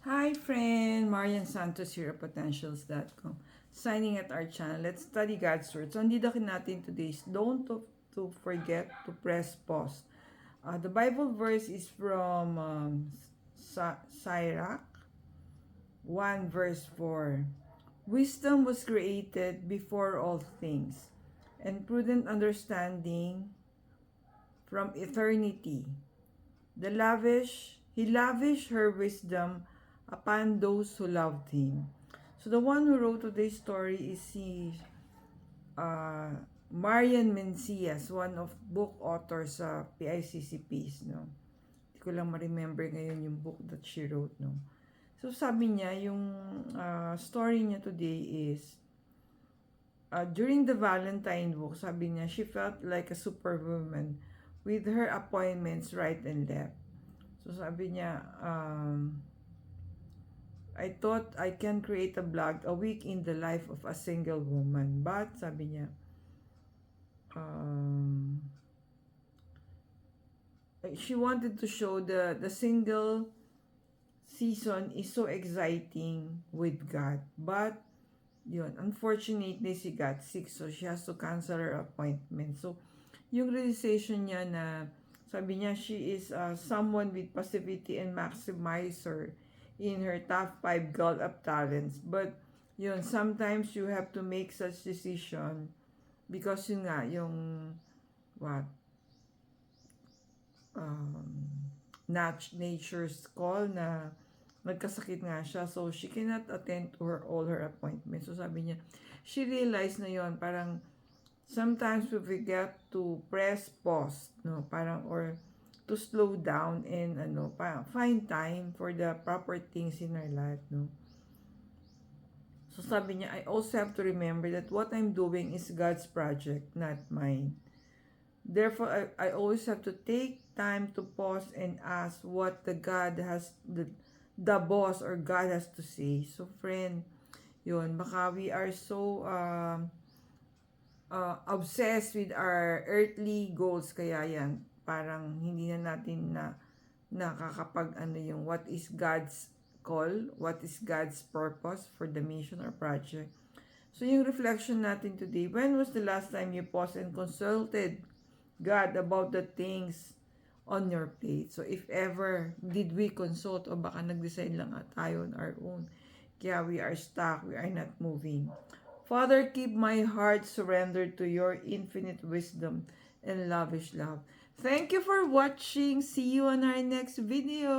Hi friend, Marian Santos here at potentials.com. Signing at our channel. Let's study God's Word. So, ang didakin natin today is don't to forget to press pause. The Bible verse is from Sirach 1 verse 4. Wisdom was created before all things, and prudent understanding from eternity. He lavished her wisdom upon those who loved him. So the one who wrote today's story is uh, Marian Mencias, one of book authors sa PICCPs, no. Hindi ko lang ma-remember ngayon yung book that she wrote, no. So sabi niya, yung story niya today is during the Valentine book, sabi niya, she felt like a superwoman with her appointments right and left. So sabi niya, I thought I can create a blog a week in the life of a single woman. But sabi niya, she wanted to show the single season is so exciting with God. But yun, unfortunately, she got sick, so she has to cancel her appointment. So, yung realization niya na, sabi niya, she is someone with passivity and maximizer in her top 5 gold up talents. But, yun, sometimes you have to make such decision because yun nga, yung, what, nature's call na nagkasakit nga siya. So, she cannot attend to all her appointments. So, sabi niya, she realized na yon parang, sometimes we forget to press pause, no? Parang, or to slow down and, parang find time for the proper things in our life, no? So, sabi niya, I also have to remember that what I'm doing is God's project, not mine. Therefore, I always have to take time to pause and ask what the boss or God has to say. So, friend, yun, baka we are so obsessed with our earthly goals, kaya yan, parang hindi na natin nakakapag yung what is God's call, what is God's purpose for the mission or project. So, yung reflection natin today, when was the last time you paused and consulted God about the things on your plate? So, if ever, did we consult o baka nag-decide lang tayo on our own? Kaya we are stuck, we are not moving. Father, keep my heart surrendered to your infinite wisdom and lavish love. Thank you for watching. See you on our next video.